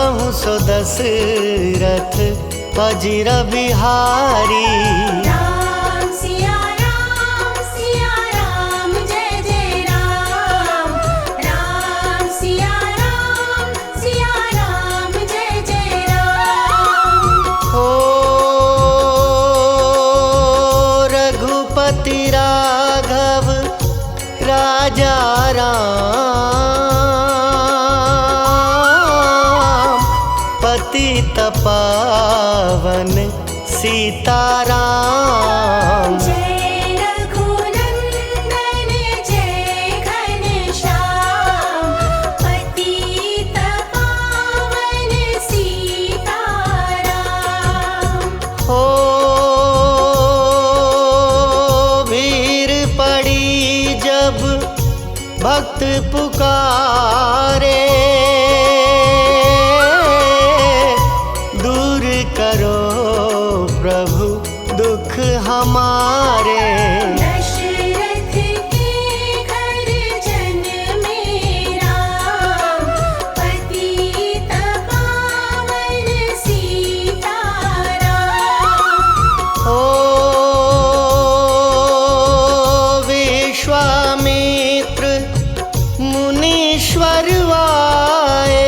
कहूँ सो दशरथ अजिर बिहारी। राम सिया राम जय जय राम। राम सिया राम जय जय राम। हो रघुपति राघव राजा राम, पतित पावन सीताराम। जय रघुनंदन जय घनश्याम, पतित पावन सीताराम। हो भीड़ पड़ी जब भक्त पुकारे, दूर करो प्रभु दुख हमारे। दशरथ के घर जन में राम, पतित पावन सीताराम। हो विश्वामित्र मुनीश्वर आए,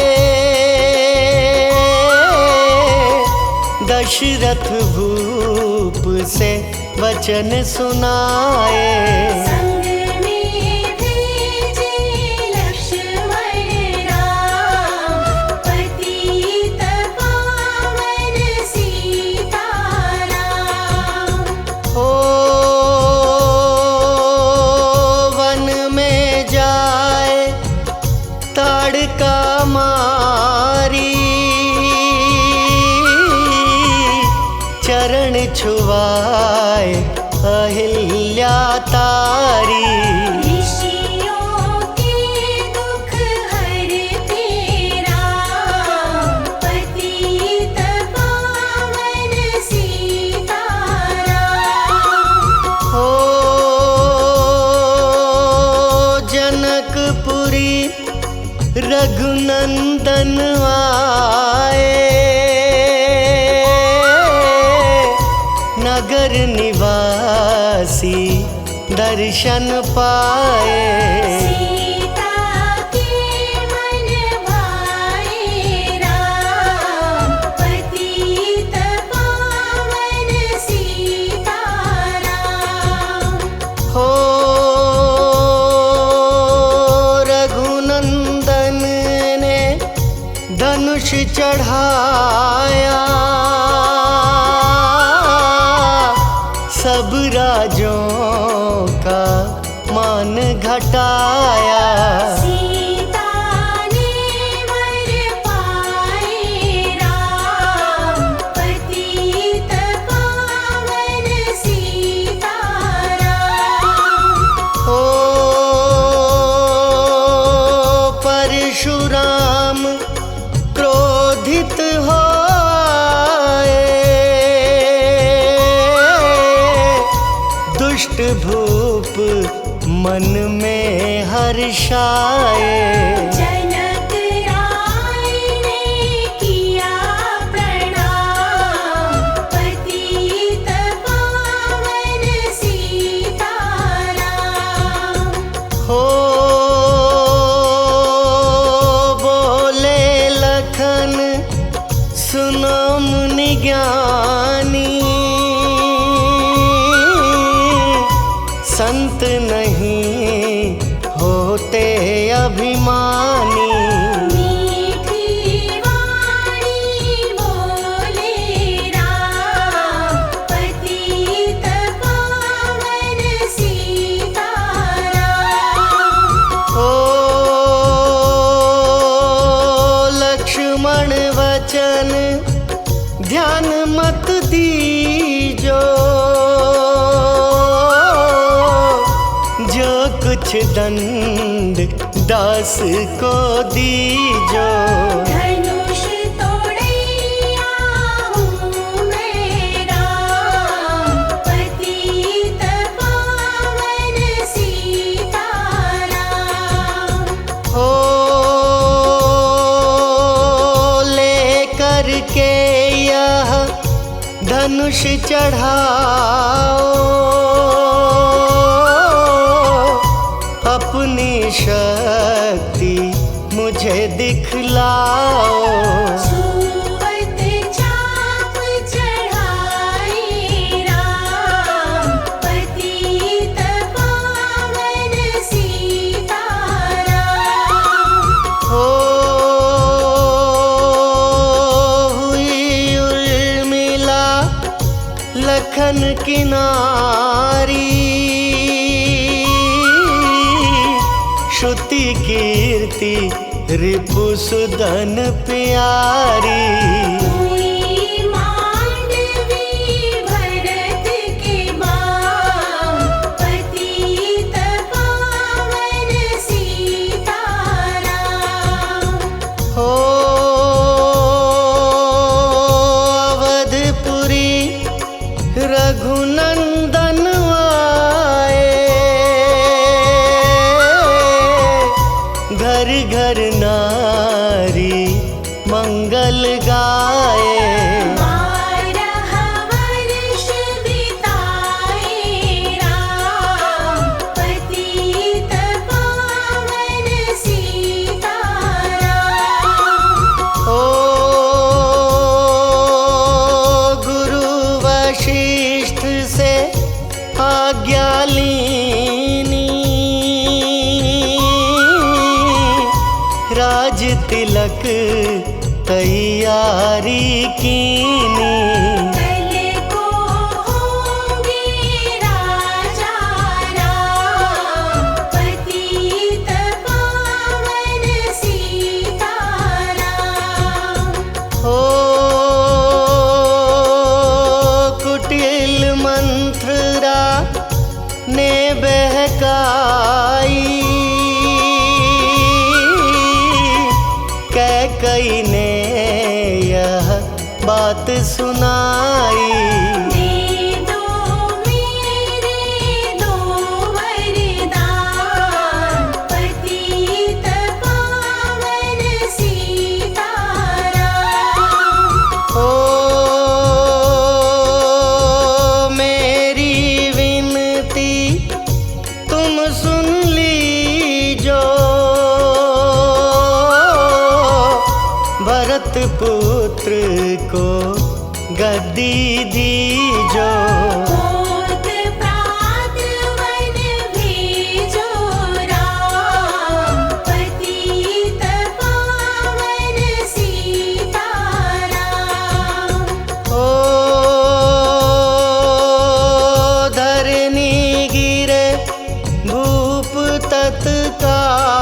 दशरथ भूप से वचन सुनाए। संग में भेजे लक्ष्मण राम, पतित पावन सीताराम। हो वन में जाए ताड़का मारी, चरण छुआए अहिल्या तारी। ऋषियों के दुख हरते राम, पतित पावन सीताराम। हो जनकपुरी रघुनंदन आए, नगर निवासी दर्शन पाए। सीता के मन भाए राम, पतित पावन सीताराम। हो रघुनंदन ने धनुष चढ़ाया, सब राजों का मान घटाया। सीता ने वर पाए राम, पतित पावन सीताराम। हो परशुराम क्रोधित होए, दुष्ट भूप मन में हर्षाए। जनक राय ने किया प्रणाम, पतित पावन सीताराम। हो बोले लखन सुनो मुनि ज्ञानी, संत नहीं होते अभिमानी। मीठी वाणी बोले राम, पतित पावन सीताराम। हो लक्ष्मण वचन ध्यान मत दीजो, जो कुछ दंड दास को दीजो। धनुष तोड़ैया हूँ मैं राम, पतित पावन सीताराम। हो ले धनुष चढ़ाओ, अपनी शक्ति मुझे दिखलाओ। छुअत चाप चढ़ाए राम, पतित पावन सीताराम। हो हुई उर्मिला लखन की नारी, श्रुति कीर्ति रिपुसुदन प्यारी। हुई मांडवी भरत के बाम, पतित पावन सीताराम। हो अवधपुरी रघुनंदन आए, घर घर नारी मंगल गाए। बारह वर्ष बिताए राम, पतित पावन सीताराम। ओ गुरु वशिष्ठ से आज्ञा लीनी, राज तिलक तैयारी कीनी। कल को होंगे राजा राम, पतित पावन सीताराम। हो कुटिल मंत्रा ने बहकाई, कैकई ने यह बात सुनाई। दे दो मेरे दो वरदान, पतित पावन सीताराम। ओ मेरी विनती तुम सुन लीजो, भरत पुत्र को गद्दी दीजो। होत प्रात वन भेजो राम, पतित पावन सीताराम। ओ धरनी गिरे भूप तत्काला,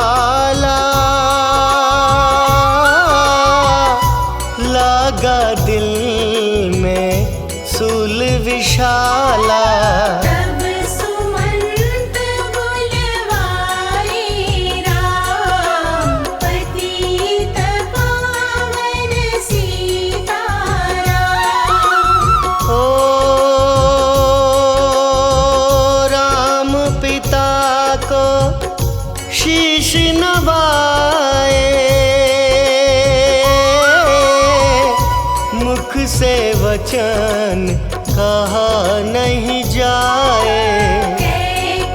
लागा दिल में सूल विशाला। तब सुमंत बुलवाए राम, पतित पावन सीताराम। ओ राम पिता को शीश नवाए, मुख से वचन कहा नहीं जाए।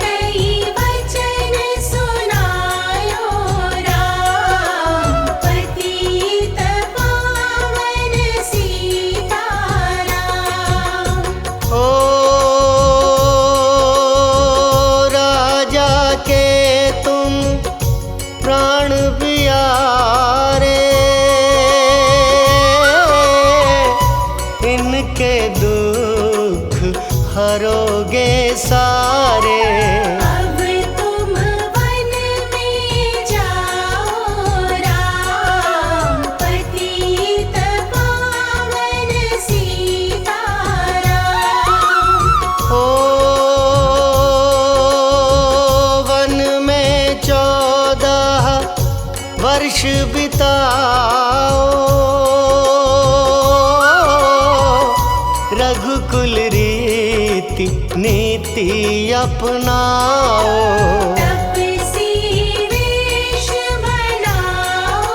कई वचन सुनायो राम, पतित पावन सीताराम। ओ राजा के तुम प्राण प्यारे, इनके दुख हरोगे सारे। अब तुम वन में जाओ राम, पतित पावन सीताराम। ओ वन में 14 वर्ष बिताओ, रघुकुल रीति नीति अपनाओ। तपसी वेश बनाओ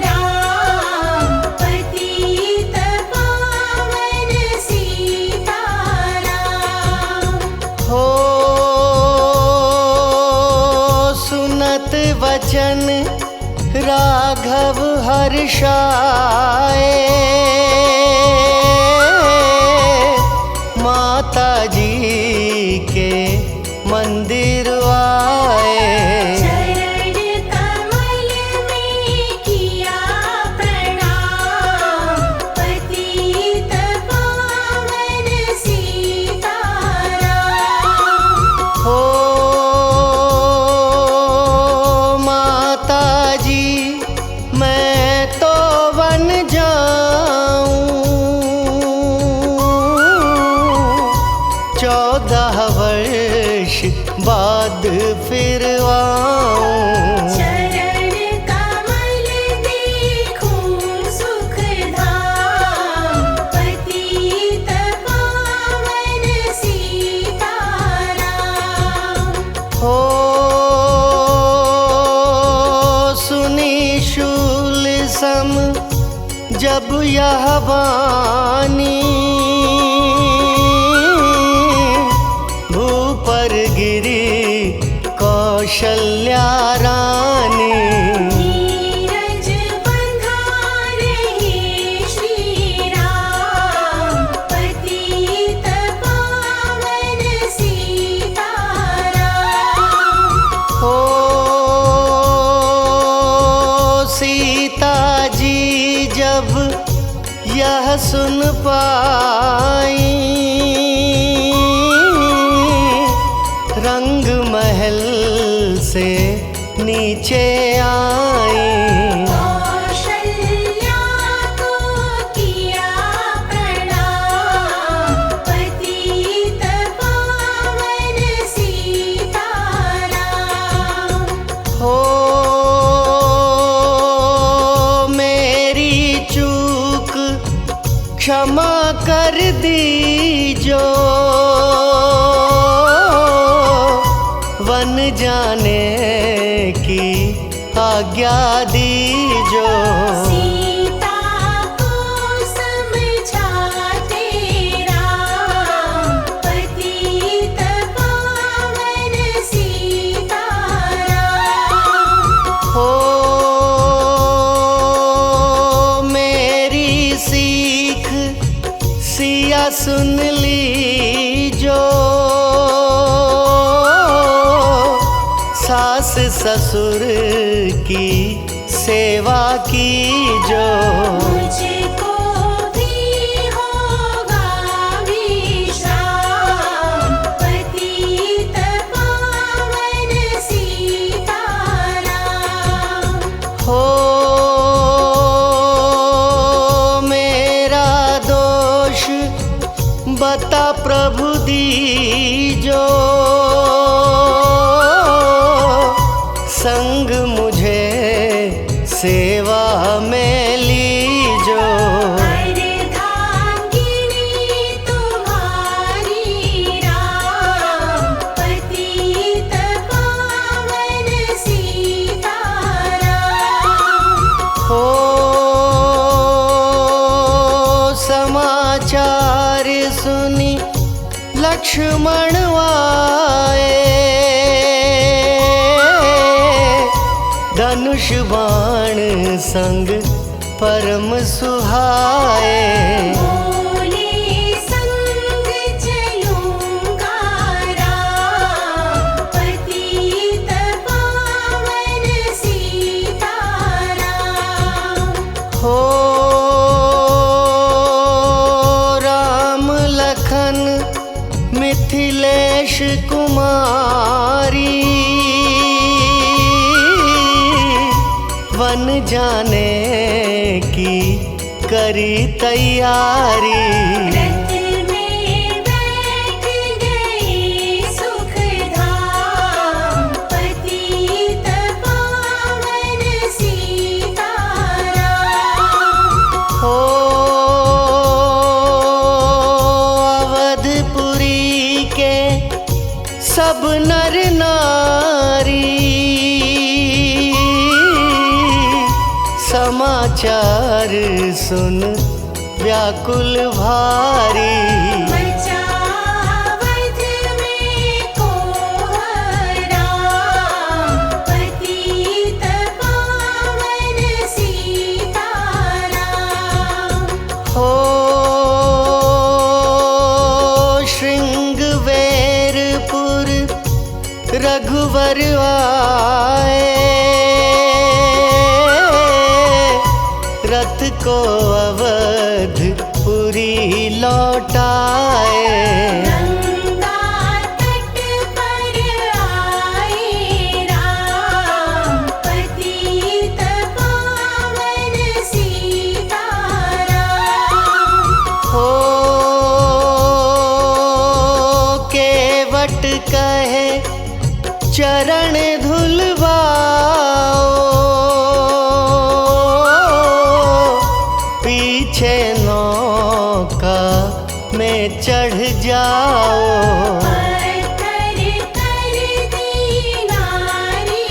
राम, पतित पावन सीताराम। सुनत वचन राघव हर्षाए। माता जी के मंदिर आए। चरण कमल में किया प्रणाम, पतित पावन सीताराम। हो माता जी मैं तो वन जाऊं, 14 वर्ष बाद फिर आऊं। चरण कमल देखूं सुखधाम, पतित पावन सीताराम। हो सुनी शूल सम जब यह वाणी, भूपर गिरी कौशल्या रानी। नीरज बंधा रहे श्री राम, पतित पावन सीताराम। हो सीता जी जब यह सुन पाई, रंग महल से नीचे आई। कौशल्या को किया प्रणाम, पतित पावन सीताराम। हो मेरी चूक क्षमा कर दीजो, वन जाने की आज्ञा दीजो। सीता को समझाते राम, पतित पावन सीताराम। हो मेरी सीख सिया सुन लीजो, सास ससुर की सेवा कीजो। मुझको भी होगा विश्राम, पतित पावन सीताराम। हो मेरा दोष बता प्रभु दीजो, संग मुझे सेवा में लीजो। अर्धांगिनी तुम्हारी राम, पतित पावन सीताराम। हो समाचार सुनी लक्ष्मण आए, धनुष बाण संग परम सुहाए। बोले संग चलूंगा राम, पतित पावन सीताराम। हो राम लखन मिथिलेश कुमारी, वन जाने की करी तैयारी। रथ में बैठ गए सुखधाम, पतित पावन सीताराम। हो अवधपुरी के सब नर नारी, समाचार सुन व्याकुल भारी। मचावत में कोहराम, पति रघुवर आए, रथ को अवधपुरी लौटाए। गंगा तट पर आए राम, पतित पावन सीताराम। हो केवट कहे चरण धुलवाओ, पीछे नौका में चढ़ जाओ। पत्थर कर दीनारी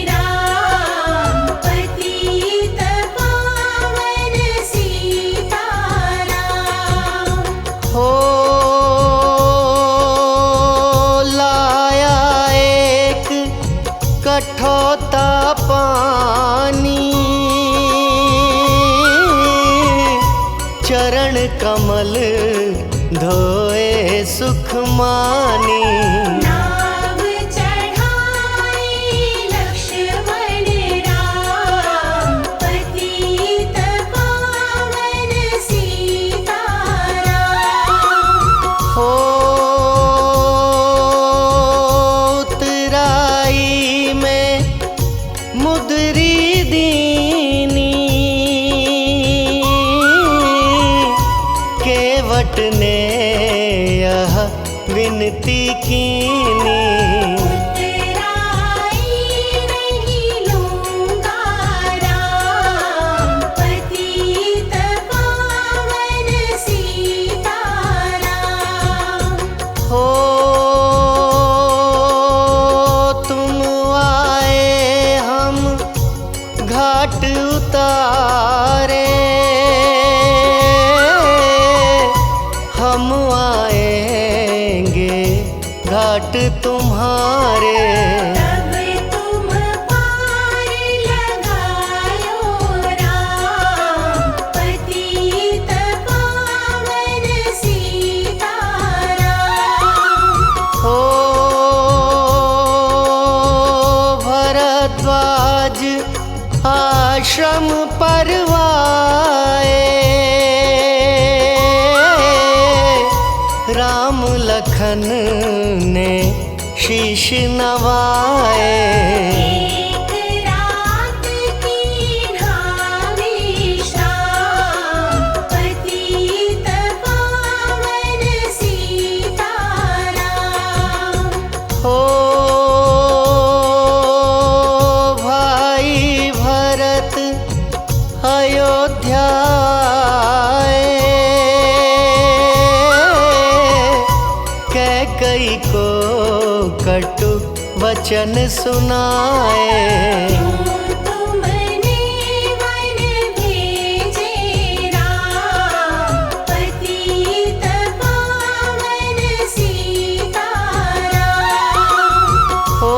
राम, पतित पावन सीताराम। हो लाया एक कठौता पानी, चरण कमल धोए सुख मानी। नाव चढ़ाए लक्ष्मण राम, पतित पावन सीताराम। हो उतराई में मुदरी दीनी, केवट ने यह विनती कीनी। उतराई नहीं लूंगा राम, पतित पावन सीताराम। हो तुम आए हम घाट उतारे, हम आएंगे घाट तुम्हारे। तब तुम पार लगायो राम, पतित पावन सीताराम। हो भरद्वाज आश्रम परवाए, राम लखन ने शीश नवाए। एक रात की ढावी शाम, पतित पावन सीताराम। हो भाई भरत अयोध्या आए, कैकई को कटु वचन सुनाए। तुमने वन भेजे राम, पतित पावन सीताराम। हो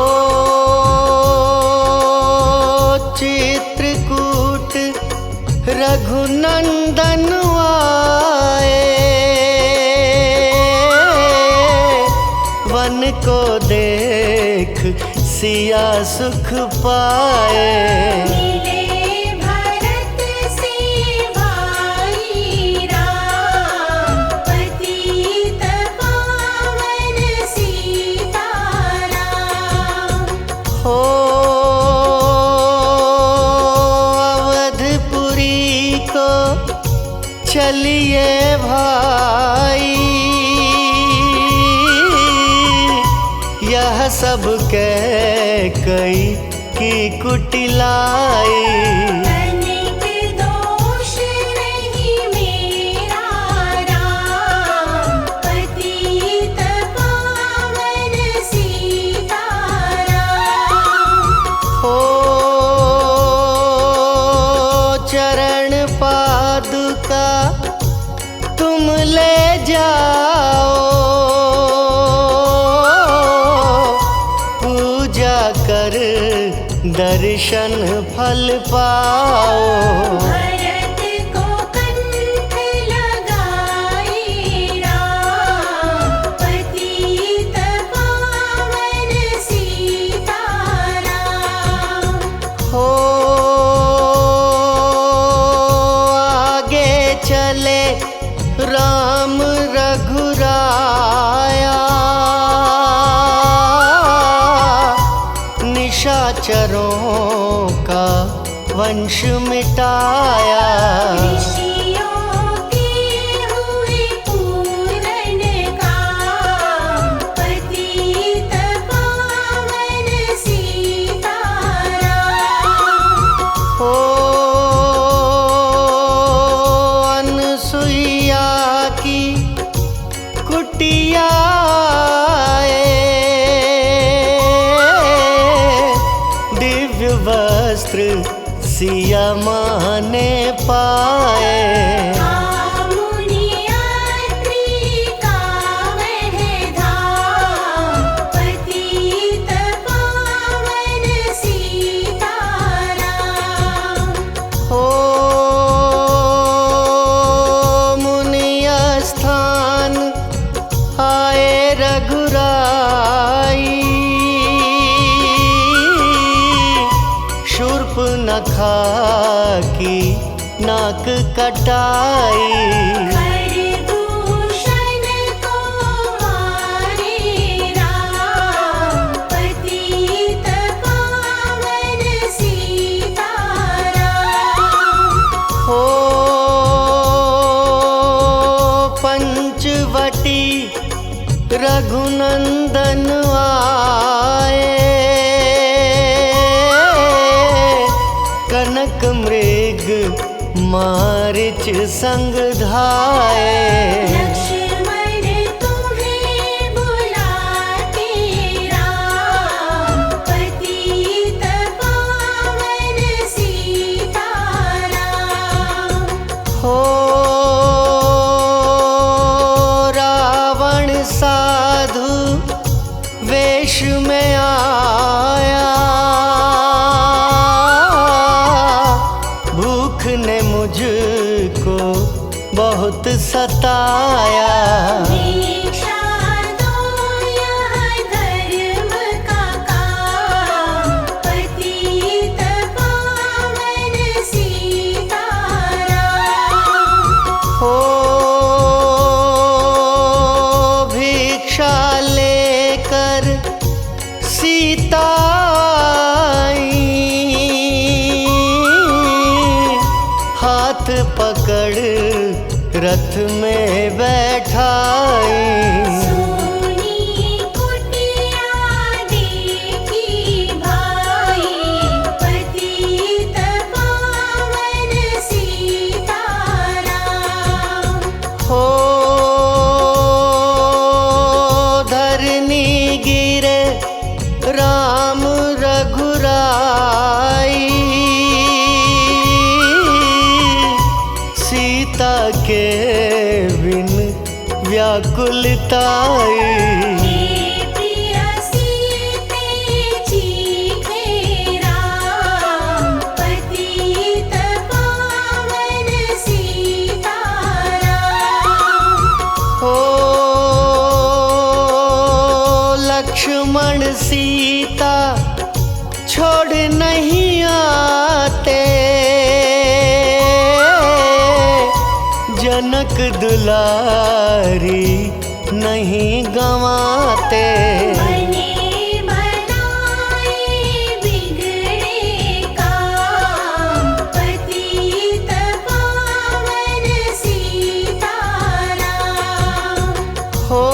चित्रकूट रघुनंदन आए, वन को देख सिया सुख पाए। मिले भरत से भाई राम, पतित पावन सीताराम। हो अवधपुरी को चलिए भाई, यह सब कैकई की कुटिलाई। तनिक दोष नहीं मेरा राम, पतित पावन सीताराम। हो चरण पादुका तुम ले जाओ, पूजा कर दर्शन फल पाओ। भरत को कंठ लगाए राम, पतित पावन सीताराम। निशाचरों का वंश मिटाया। ऋषियों के हुए पूर्ण काम, पतित पावन सीताराम। ओ अनसुईया की कुटिया दिव्य वस्त्र सिया माँ ने पाए। मुनियात्री का वह धाम, पतित पावन सीताराम। हो मुनि स्थान आए रघुराई, शूर्पनखा की नाक कटाई। खरदूषण को मारे राम, पतित पावन सीताराम। हो पंचवटी रघुनंदन आए, कनक मृग मारिच संग धाए। लक्ष्मण तुम्हें बुलाते राम, पतित पावन सीताराम। हो रावण साधु वेश में आया, भूख ने मुझको बहुत सताया। दीक्षा दो यह धर्म का काम, पतित पावन सीताराम। हो भिक्षा लेकर सीता आई, हाथ पकड़ रथ में बैठाई। सोनी कुटिया देखी भाई, पतित पावन सीताराम। हो धरनी गिरे राम रघुराई, सीता के बिन व्याकुलताई। हे प्रिय सीते चीखे राम, पतित पावन सीताराम। हो लक्ष्मण सीता छोड़ नहीं आते, जनक दुलारी नहीं गंवाते। बने बनाए बिगड़े काम, पतित पावन सीताराम। हो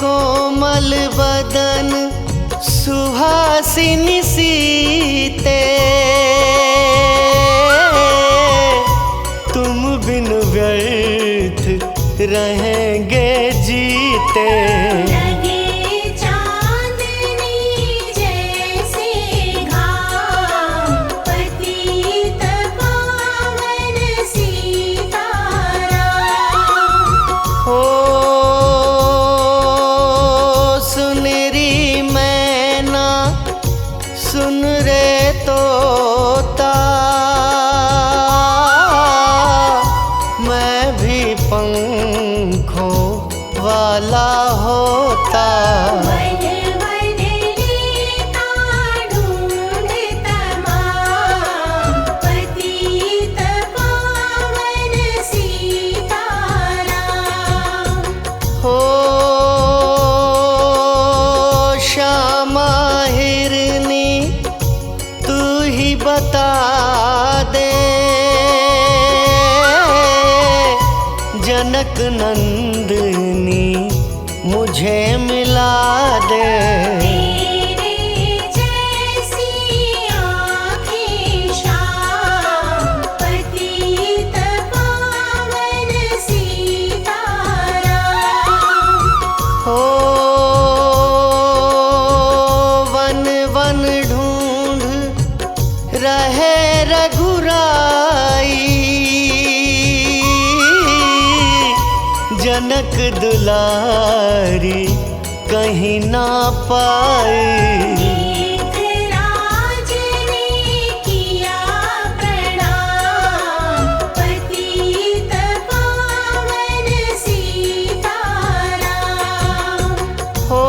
कोमल बदन सुहासिनी सीते, तुम बिन व्यर्थ रहेंगे जीते। लगे चांदनी जैसे घाम, पतित पावन सीताराम। हो सुनरी मैना सुन रे तोता, मैं भी पंखों वाला होता। वन वन लेता ढूंढ तमाम, पतित पावन सीताराम। हो श्याम मुझे मिला दे। तेरे जैसी आँखें श्याम पतित पावन सीताराम। हो वन वन ढूंढ रहे रघुराई, जनक दुलारी कहीं ना पाई। मेघराज ने किया प्रणाम पतित पावन सीताराम। हो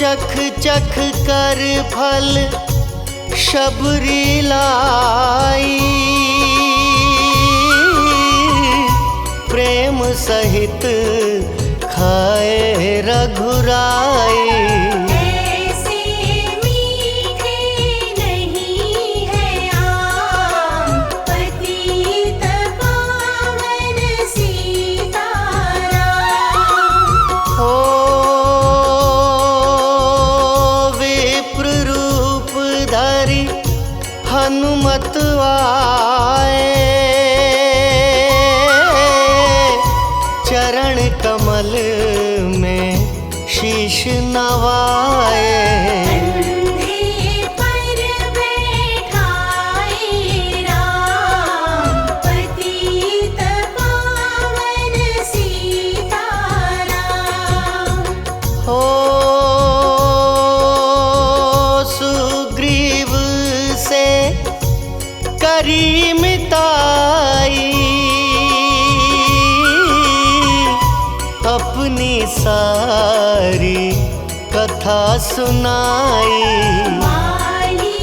चख चख कर फल शबरी लाई, प्रेम सहित खाए रघुराई। ऐसे मीठे नहीं है आम पतित पावन सीताराम। हो विप्र रूप धरि हनुमत आए, चरण कमल में शीश नवाए। कंधे पर बैठाए राम पतित पावन सीताराम। हो सुग्रीव से करी मिताई, अपनी सारी कथा सुनाई। वाली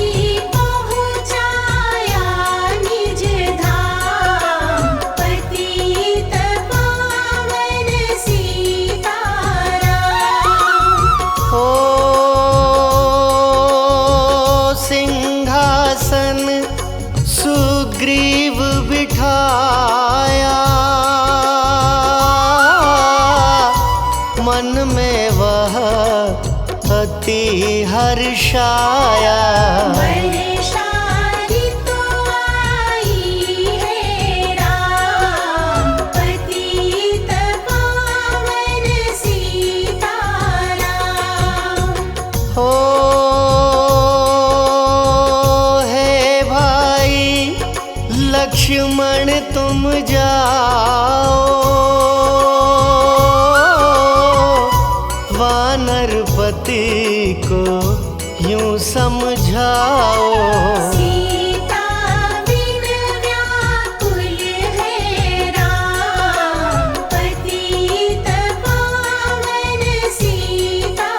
पहुँचाया निज धाम पतित पावन सीताराम। हो सिंहासन सुग्रीव बिठाया, मन में वह अति हर्षाया। वर्षारी तो आई है राम पतित पावन सीताराम। हो हे भाई लक्ष्मण तुम जाओ, वानरपति को यूं समझाओ। सीता बिन व्याकुल है राम पतित पावन सीताराम।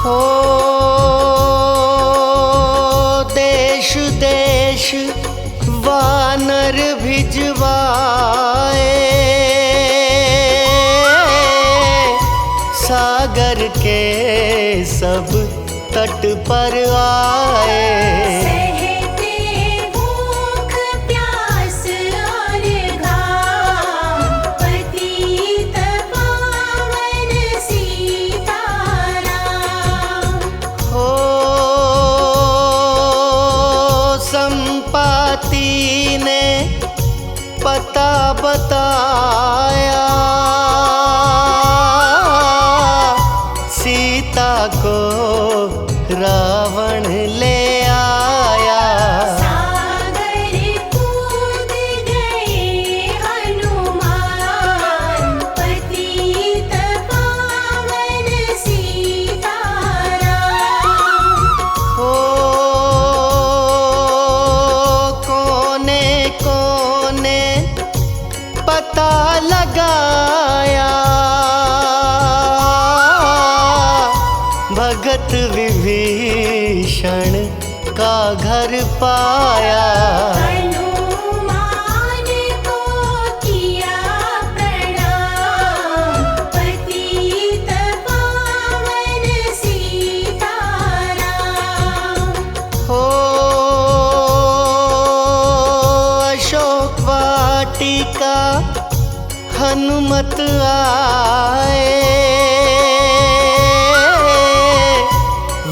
हो देश देश वानर भिजवाए, सागर के सब तट पर आए। सहते भूख प्यास और घाम पतित पावन सीताराम। हो संपाति ने पता बताया, सीता को रावण ले आया। सागर कूद गए हनुमान पतित पावन सीताराम। हो कोने कोने पता लगाया, भगत विभीषण का घर पाया। हनुमान को किया प्रणाम पतित पावन सीताराम। हो अशोक वाटिका हनुमत आए,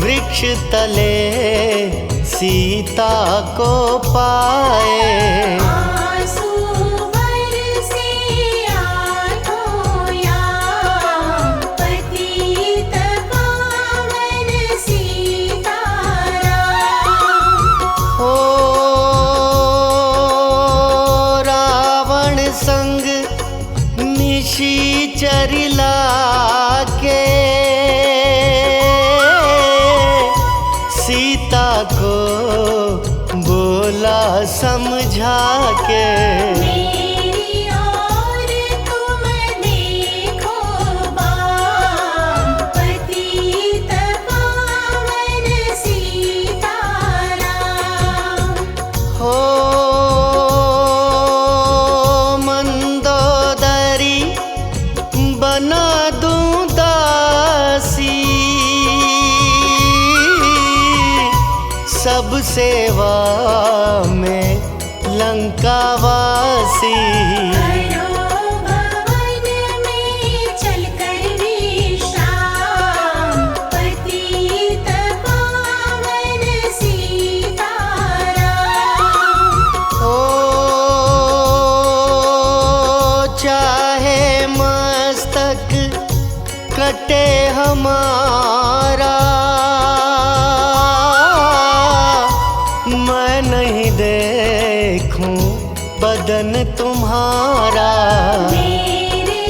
वृक्ष तले सीता को पाए। आंसू बरसे आँखों याम, पतित पावन सीताराम। ओ रावण संग निशाचर लाके, सीता को बोला समझा के। मेरी ओर तुम देखो बाम, पतित पावन सीताराम। हो मंदोदरी बना दूं दासी, सब सेवा में लंकावासी। करो भवन में चलकर विश्राम, पतित पावन सीताराम। ओ चाहे मस्तक कटे हमारा, मैं नहीं देखूं बदन तुम्हारा। मेरे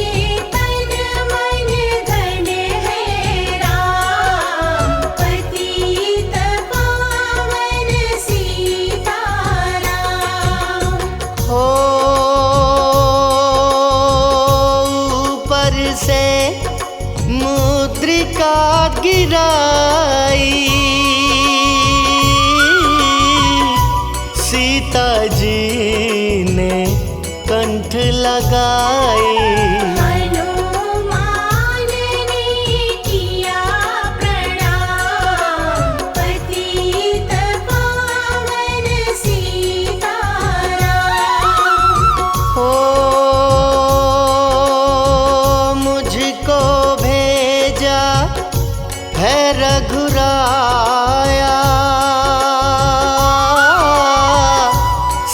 तन मन धन है राम, पतित पावन सीताराम। हो ऊपर से मुद्रिका गिराई, सीता जी ने कंठ लगाई। हनुमान ने किया प्रणाम, पतित पावन सीताराम। हो मुझको भेजा है रघुराया,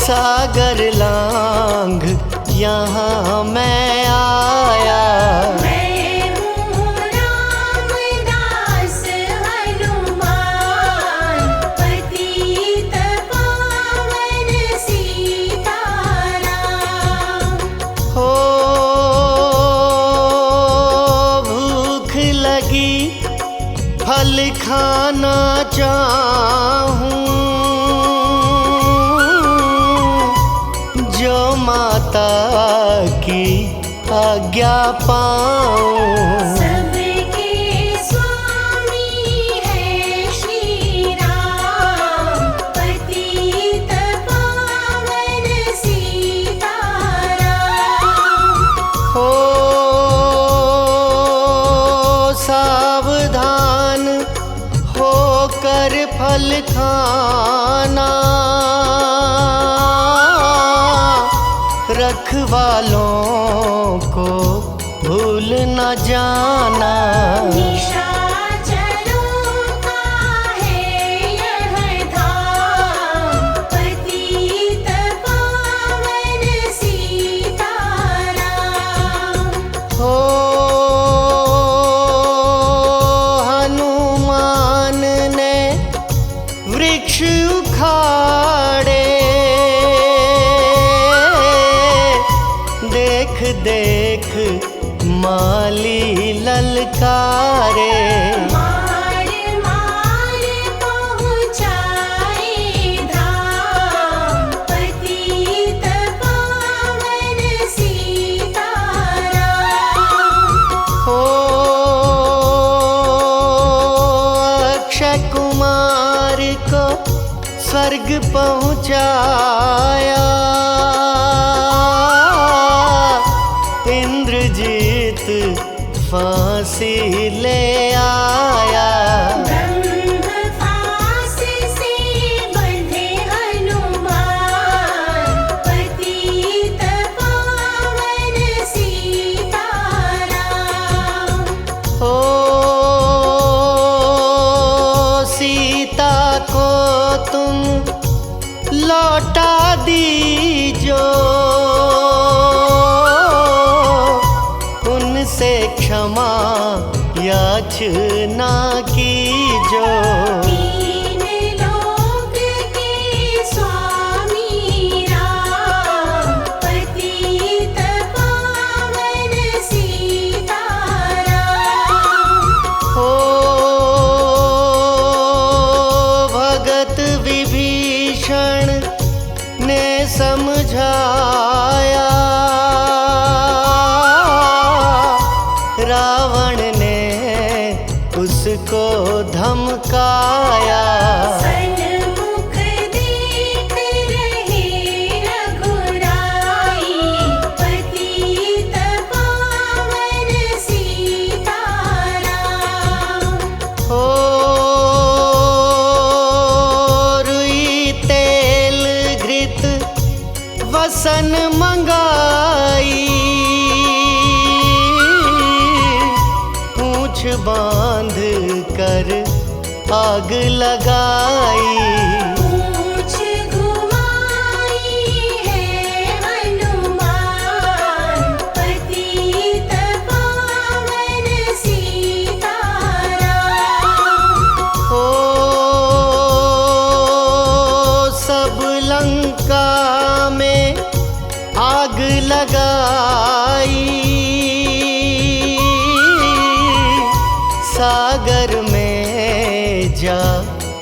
सागर लांघ यहाँ मैं आया। मैं हूँ रामदास हनुमान, पतित पावन सीताराम। हो भूख लगी फल खाना चाहूं, जो माता की आज्ञा पाऊं। सबके स्वामी है श्री राम, पतित पावन सीताराम। हो सावधान होकर फल खाना, रखवालों को भूल न जाना। निशाचरों का है यह धाम, पतित पावन सीताराम। हो हनुमान ने वृक्ष उखाड़े, देख देख माली ललकारे। मार मार पहुँचाए धाम, पतित पावन सीताराम। हो अक्षय कुमार को स्वर्ग पहुँचाया, इंद्रजीत फांसी ले आया। ब्रह्म फांस से बंधे हनुमान, पतित पावन सीताराम। रचना की जो। तीन लोक के स्वामी राम, पतित पावन सीताराम। हो भगत विभीषण ने समझाया, रावण ने उसको धमकाया। सन्मुख देख रहे रघुराई, पतित पावन सीताराम। हो रुई तेल घृत वसन मंगाई, पूंछ बांध कर आग लगाई। पूंछ घुमाई है हनुमान, पतित पावन सीताराम। हो सब लंका में आग लगाई, सागर में जा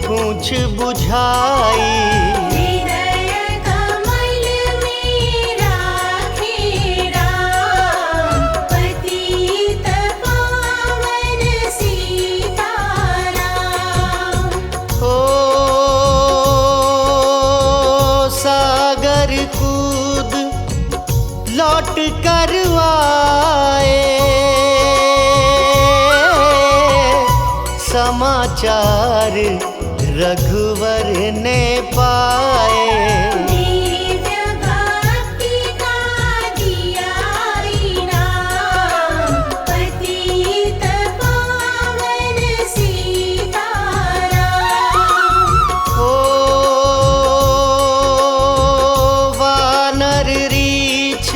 पूंछ बुझाई। हृदय कमल में राखे राम, पतित पावन सीताराम। हो सागर कूद लौट कर आए, समाचार रघुवर ने पाए। दिव्य भक्ति का दिया इनाम, पतित पावन सीताराम। हो वानर रीछ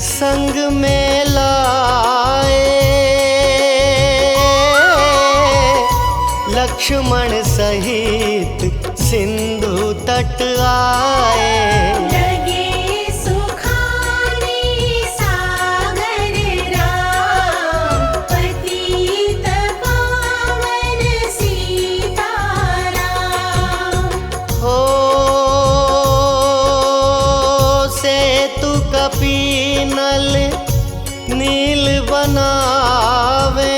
संग में लाए, लक्ष्मण सहित सिंधु तट आए। लगे सुखाने सागर राम, पतित पावन सीताराम। हो सेतु कपीनल नील बनावे,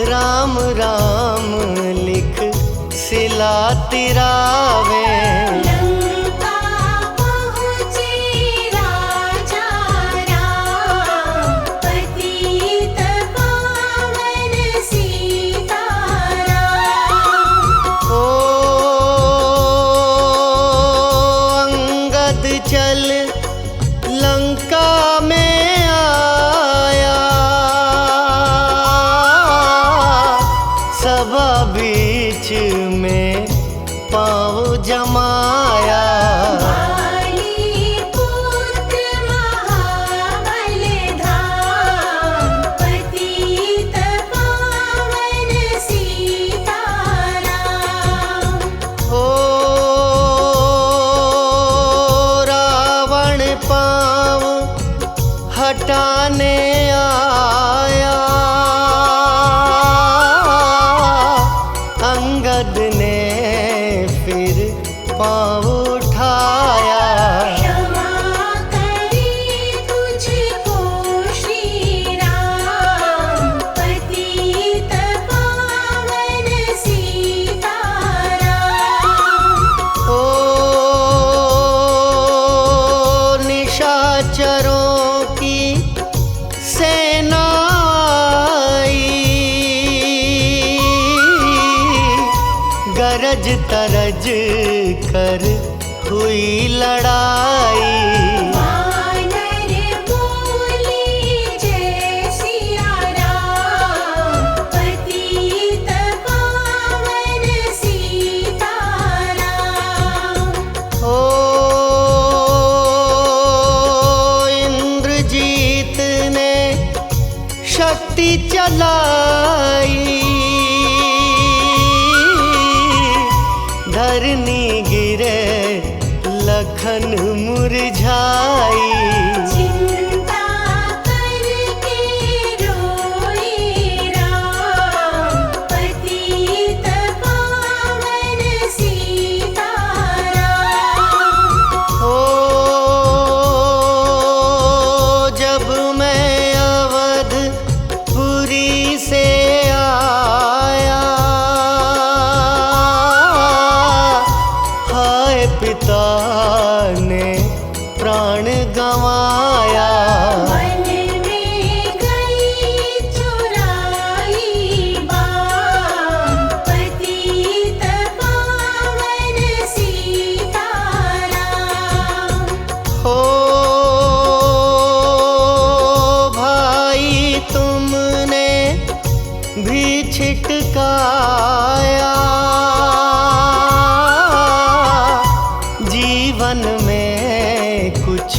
राम राम लिख सिला तिरावे। लंका पहुँचे राजा राम, पतित पावन सीताराम। हो अंगद चल लंका में आया, सभा बीच में पाँव जमाया। बाली पुत्र महाबल धाम, पतित पावन सीताराम। हो रावण पाँव हटाने आया, अंगद ने फिर पाँव उठाया। क्षमा करे तुझको श्री राम, पतित पावन सीताराम। हो निशाचरों की सेना आई, गरज तरज कर हुई लड़ाई। वानर बोले जय सिया राम, पतित पावन सीताराम। हो इंद्रजीत ने बूटी चलाई, धरनी गिरे लखन मुरझाई। चिंता करके रोई राम, पतित पावन सीताराम। ओ जब मैं अवधपुरी से आया, हाय पिता ने प्राण गंवाया। मन में गई चुराई बाम, पतित पावन सीताराम। हो भाई तुमने भी छिटकाया, जीवन में कुछ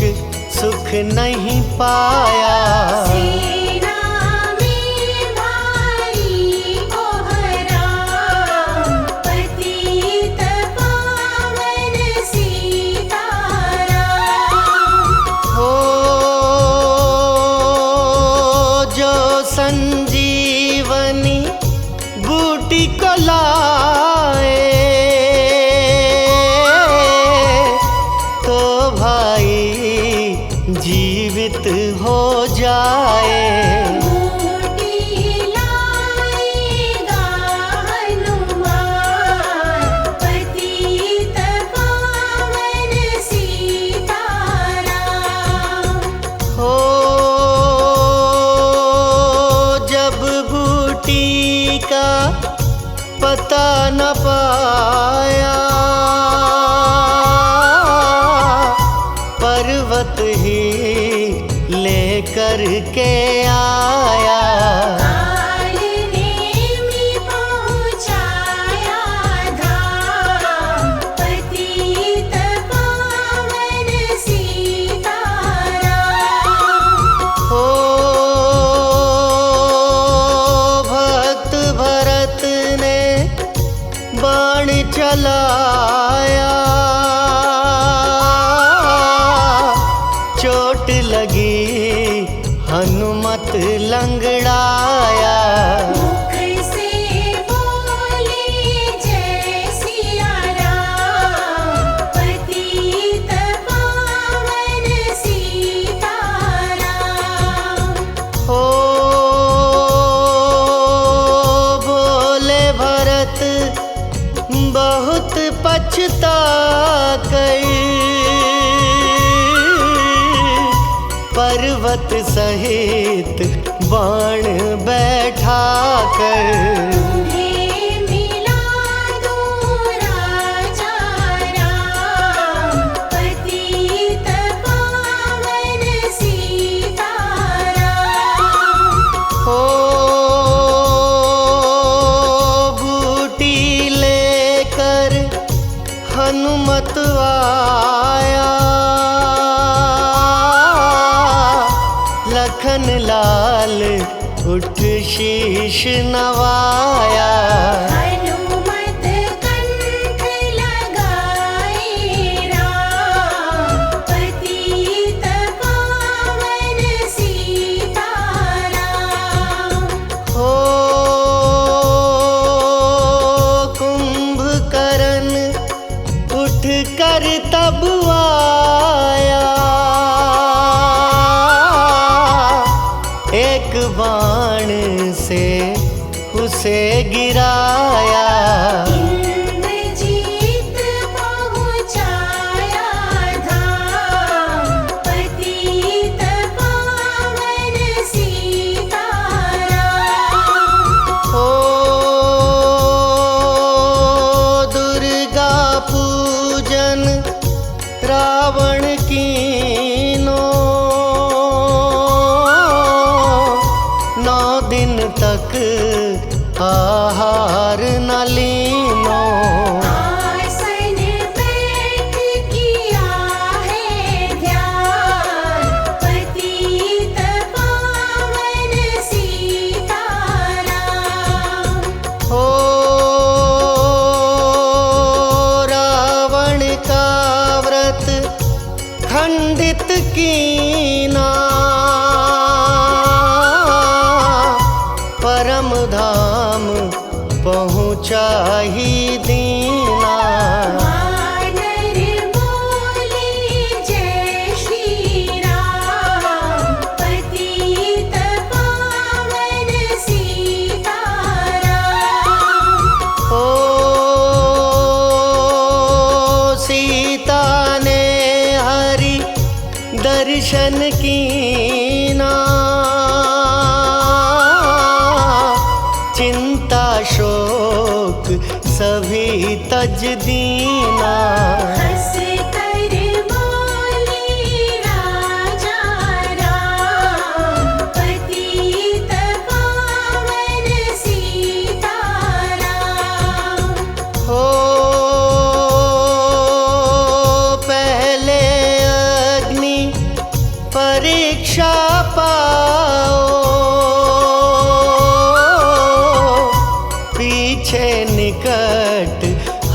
सुख नहीं पाया। सेना में भारी कोहराम, पतित पावन सीताराम। हो जो संजीवनी बूटी को लाए, तो भाई जीवित हो जाए। बूटी लाएगा हनुमान, पतित पावन सीताराम। हो जब बूटी का पता न पाया, पर्वत ही लेकर के आया। काल नेमि पहुँचाया धाम, पतित पावन सीताराम। हो भक्त भरत ने बाण चलाया, चोट लगी हनुमत लंगड़ाया। मुख से बोले जय सिया राम, पतित पावन सीताराम। हो बोले भरत बहुत पछता कर, पर्वत सहित बाण बैठा कर। तुम्हें मिला दूं राजा राम, पतित पावन सीताराम। हो बूटी लेकर हनुमत आया, लखन लाल उठ शीश नवाया। हनुमत कंठ लगाए राम, पतित पावन सीताराम। हो कुंभकर्ण उठ कर तब आया, एक बाण से उसे गिराया। इंद्रजीत पहुँचाया धाम, पतित पावन सीताराम। हो दुर्गा पूजन रावण कीनो, 9 दिन तक आहार न लीनो। आसन बैठ किया है ध्यान, पतित पावन सीताराम। खंडित कीना, परम धाम पहुँचाही दीना। वानर बोले जय श्री राम, पतित पावन सीताराम। ओ सीता ने हरि दर्शन कीना, चिंता शोक सभी तज दीना। हंस कर बोले राजा राम, पतित पावन सीताराम। हो पहले अग्नि परीक्षा पाओ, पीछे निकट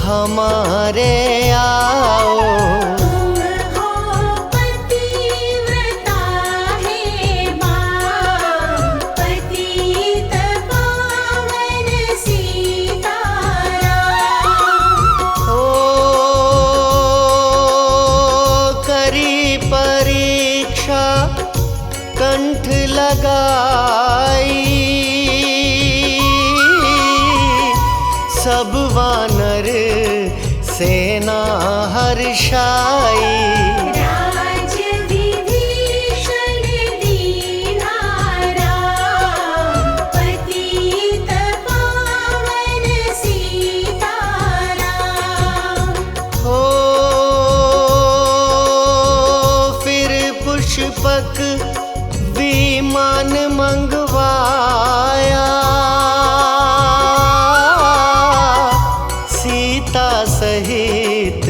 हमारे आओ। तुम हो पतिव्रता हे मां, पतित पावन सीताराम। हो करी परीक्षा कंठ लगाई, सब वानर सेना हर्षाई। राज विभीषण दीना राम, पतित पावन सीताराम। हो फिर पुष्पक विमान मंगवाया, सीता सहित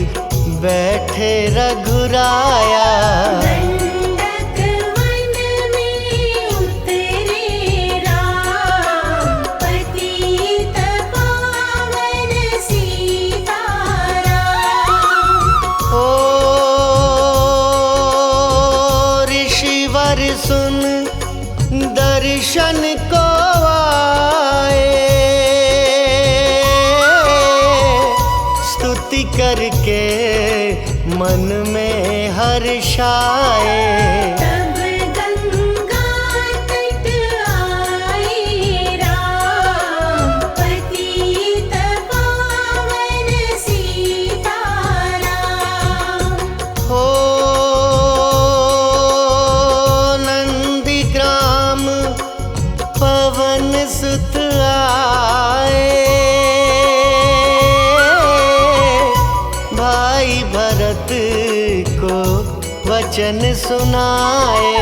बैठे रघुराया। दंडक वन में उतरे राम, पतित पावन सीताराम। ओ ऋषिवर सुन दर्शन को आए, स्तुति करके मन में हर्षाए। तब गंगा तट आए राम, पतित पावन सीताराम। हो नंदीग्राम पवन सुत आए, भाई भरत को वचन सुनाए।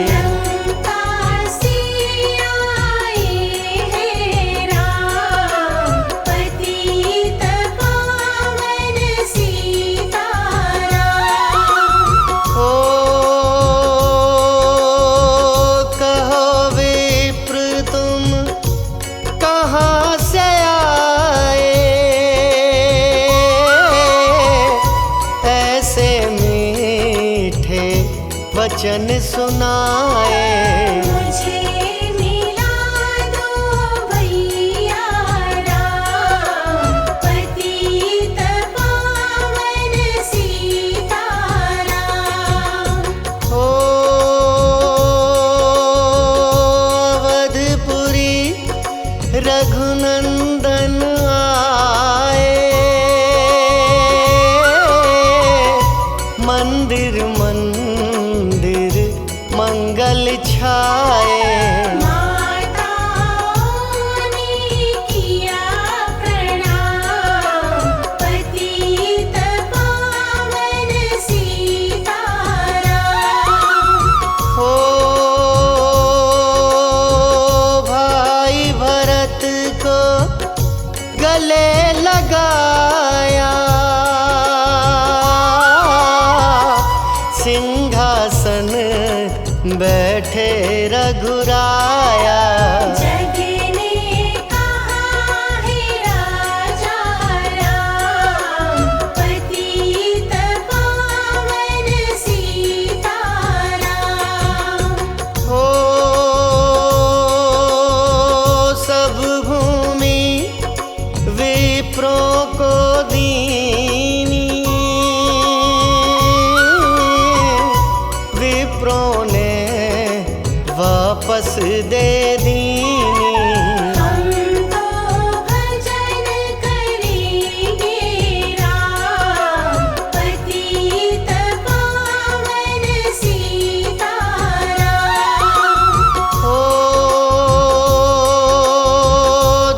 लंका से आए हैं राम, पतित पावन सीताराम। हो कहो विप्र तुम कहाँ से आए, ऐसे मीठे वचन सुनाए। मुझे मिला दो भैया राम, पतित पावन सीताराम। हो अवधपुरी रघुनंदन आए, मंदिर मंदिर मंगल छाए। माताओं ने किया प्रणाम, पतित पावन सीताराम। हो भाई भरत को गले लगाया, सिंहासन बैठे रघुराया। जग ने कहा है राजा राम, पतित पावन सीताराम। वापस दे दीनी। हम तो भजन करेंगे राम, पतित पावन सीताराम। ओ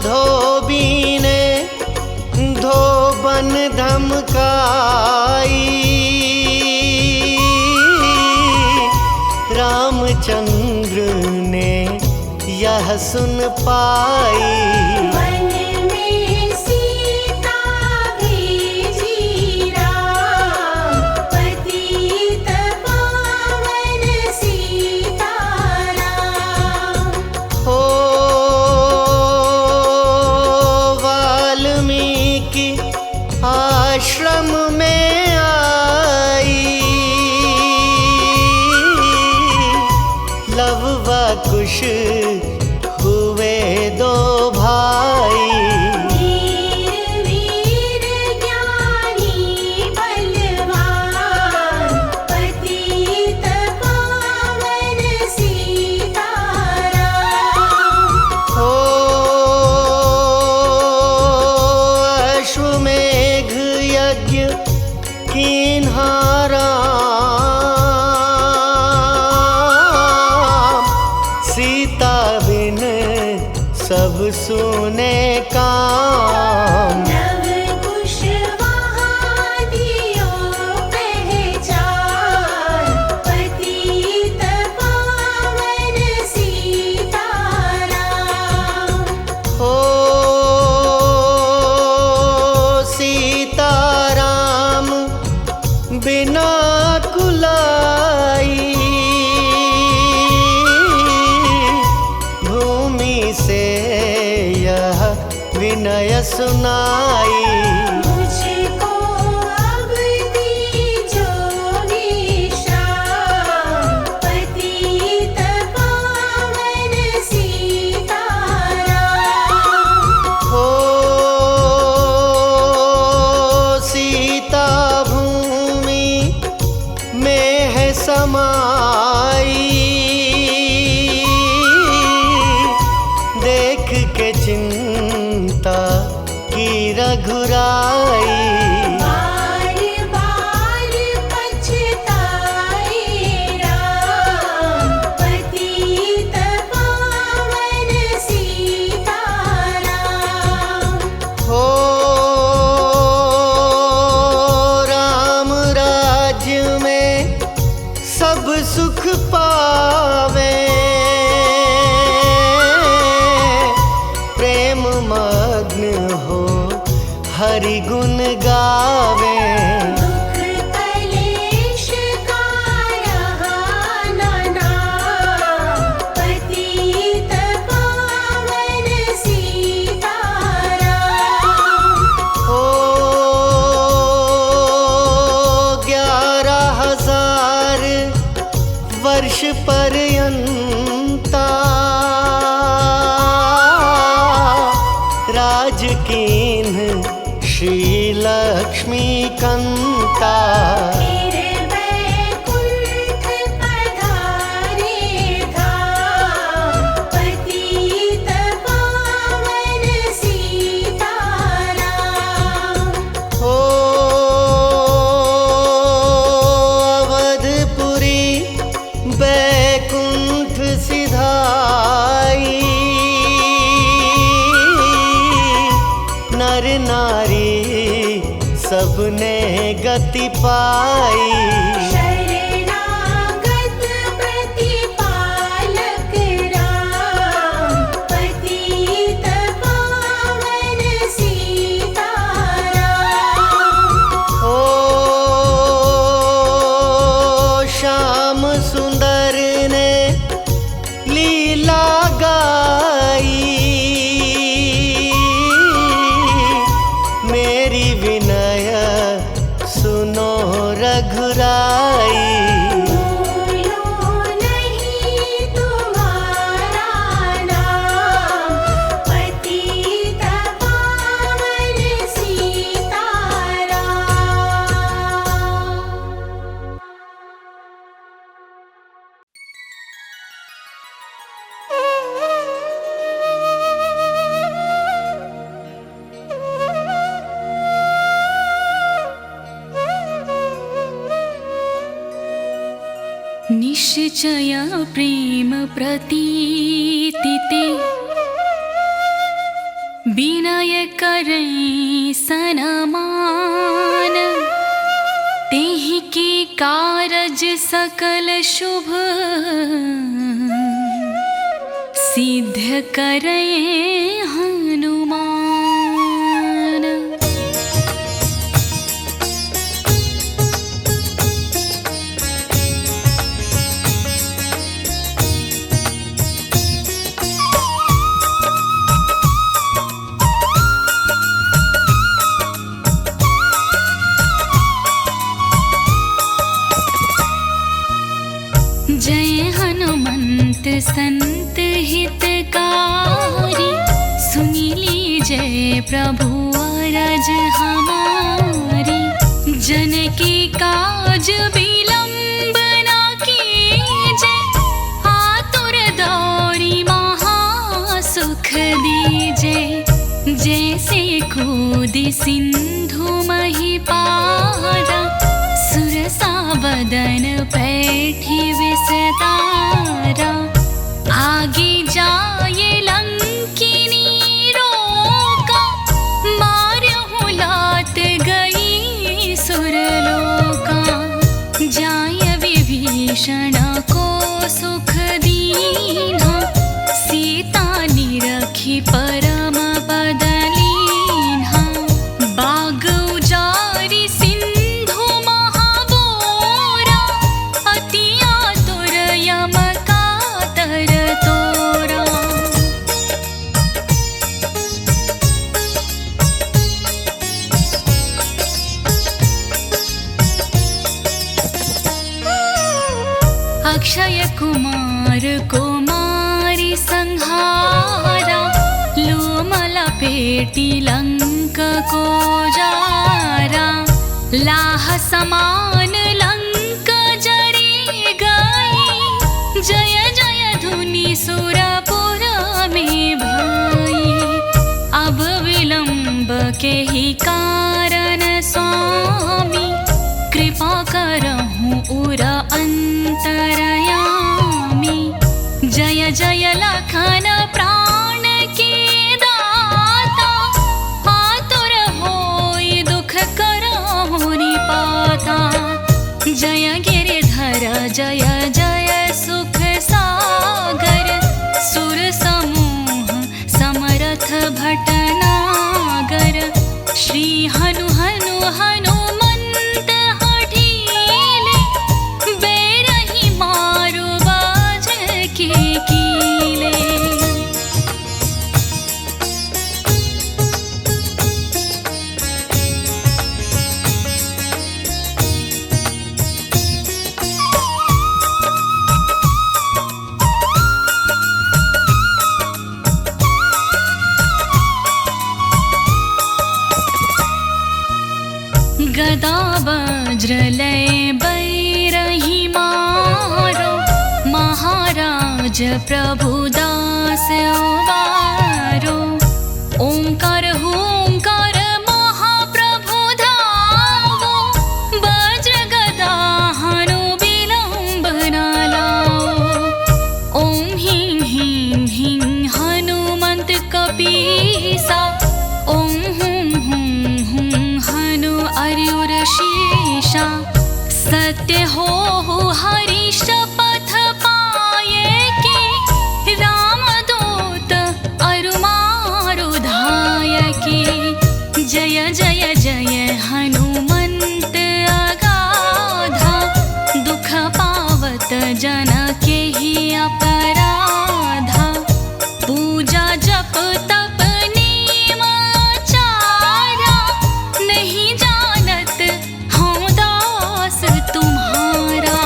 धोबी ने धोबन धमकाई, रामचंद्र ने यह सुन पाई। वन में सीता भेजी राम, पतित पावन सीताराम। हो वाल्मीकि आश्रम में आई, लव व कुश हुए दो भाई। वीर वीर ज्ञानी बलवान, पतित पावन सीताराम। हो अश्वमेघ यज्ञ कीन्हा राम, सीता बिन सब सुने काम। नव कुश वहाँ दियो पहचान, पतित पावन सीताराम। हो सीताराम बिना कुलाई, भूमि से यह विनय सुनाई। मुझको अब दीजो विश्राम, पतित पावन सीताराम। हो सीता भूमि में है समाई, देख के चिंता की रघुराई। बार बार पछताए राम, पतित पावन सीताराम। हो राम राज्य में सब सुख पावे, प्रेम मग्न हो हरि गुण गावे। दुख कलेश का यहाँ न नाम, पतित पावन सीताराम। हो 11,000 वर्ष पर्यंता, राज कीन्ह श्री लक्ष्मी कंता। फिर वैकुंठ पधारे धाम, पतित पावन सीताराम। हो अवधपुरी बैकुंठ सिधाई, नर नारी सबने गति पाई। शरणागत प्रतिपालक राम, पतित पावन सीताराम। हो श्याम सुंदर ने लीला गाई, मेरी विनय सुनो रघुराई। निश्चय प्रेम प्रतीतिते विनय करें सनमान तेहि के कारज सकल शुभ सिद्ध करें हनुमान। जय हनुमंत संत हितकारी सुनी लीजय प्रभु अरज हमारी। जन की काज विलंब न कीजय आतुर दौरी महासुख दीजय। जैसे कूदी सिंधु महिपारा सुरसा बदन पैठी विस्तारा। आगे जाए लंकिनी रोका मारहु लात गई सुरलोका। जाय विभीषण को सुख दीना सीता निरखी परम पद लीन्हा। बाग उजारी सिंधु महाबोरा अति आतुर यम कातर तोरा। अक्षय कुमार कुमारी संहारा लोमल पेटी लंक को जारा। लाह समान लंक जरी गई जय जय धुनि सुरपुर में भई। अब विलंब के ही कारण स्वामी कृपा करहूँ उर अंतरयामी। जय जय लखन प्राण के दाता आतुर होई दुख करहु निपाता। जय गिरिधर जय जय सुख सागर सुर समूह समरथ भटनागर। श्री हनु हनु हनुमंत हठीले बैरही मारु बाज के कीले। गदा वज्र लय बैरही मारो महाराज प्रभुदास उबारो। ओंकार हुंकार महाप्रभु धावो वज्र गदा हनु विलंब न लाओ। ओम ह्रीं ह्रीं ह्रीं हनुमंत कपीसा। ओम हुं हुं हुं हनु अर्युर शीशा। सत्य हो हरीश पथ पाए के रामदूत अरुमारु धाय के। जय जय जय हनुमंत अगाधा दुख पावत जन के ही अपराधा। पूजा जप तप नेम आचारा नहीं जानत हूँ दास तुम्हारा।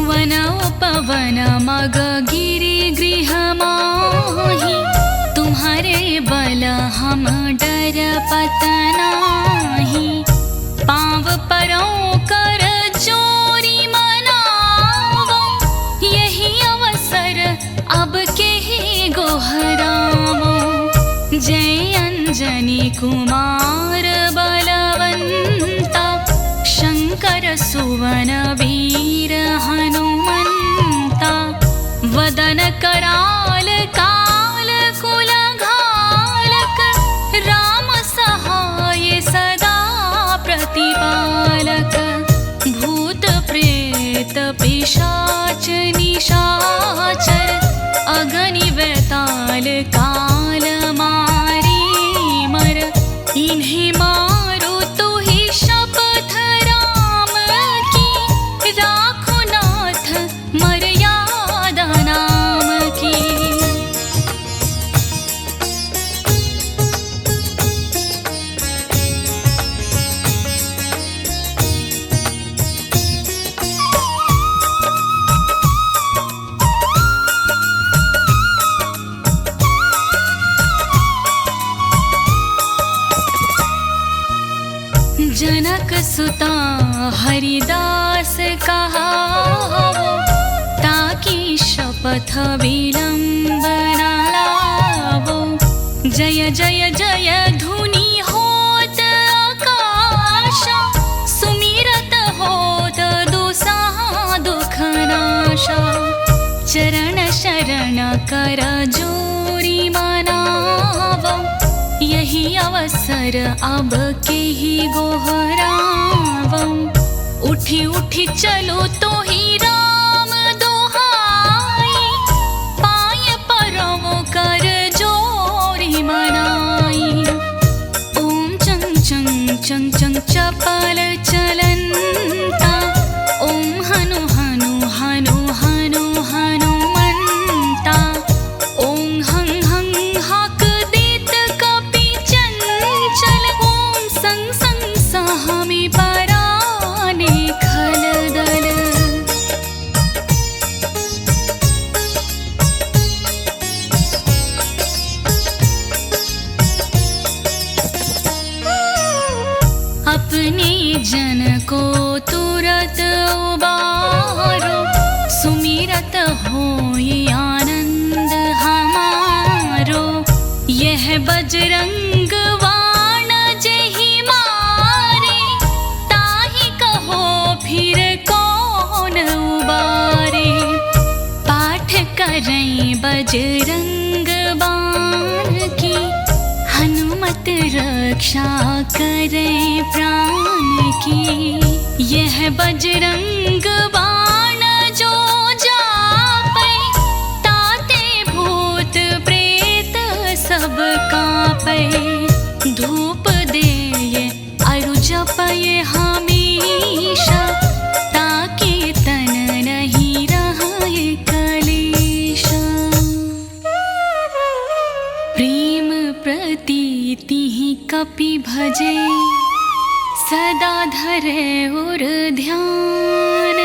वन उपवन मग गिरि गृह माही तुम्हारे बल हम डर पतनाही। पाँव परों कर जोरी मनावो यही अवसर अब के ही गोहरा। अंजनी कुमार बलवंता शंकर सुवन वीर हनुमंता वदन कराल काल कुल घालक राम सहाय सदा प्रतिपालक भूत प्रेत पिशाच निशाचर अगनि वैताल काल मारी मर इन्हें मारो तो ही शपथ राम की राखो नाथ मर्यादा नाम की। जनक सुता हरिदास कहावो ताकि शपथ विलंब न लावो। जय जय जय धुनि होत आकाशा सुमिरत होत दुसाहा दुख नाशा। चरण शरण कर जोरी मनावो यही अवसर अब के ही गोहरावं। उठी उठी चलो तो ही राम दोहाई पाय परमो कर जोरी मनाई। ओम चंग चंग चंग चंग चपल चलंता ओम हनु हनु हनु हनु हनुमंता। ओम हं हं हाक देत कपि चंचल ओम संग संग सहमी पराने खलदल। अपने जन को तुरत उबारो सुमिरत होई आनंद हमारो। यह बजरंग बाण जेहि मारे ताहि कहो फिर कौन उबारे। पाठ करें बजरंग बाण की हनुमत रक्षा करें प्राण की। यह बजरंग बाण जो जापे ताते भूत प्रेत सब कापे। धूप देये अरु जपये हमेशा ताकि तन नहीं रहे कलेशा। प्रेम प्रतीति कपि भजे सदा धरे उर ध्यान।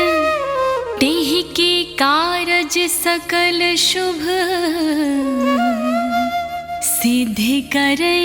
तेहि के कारज सकल शुभ सिद्धि करे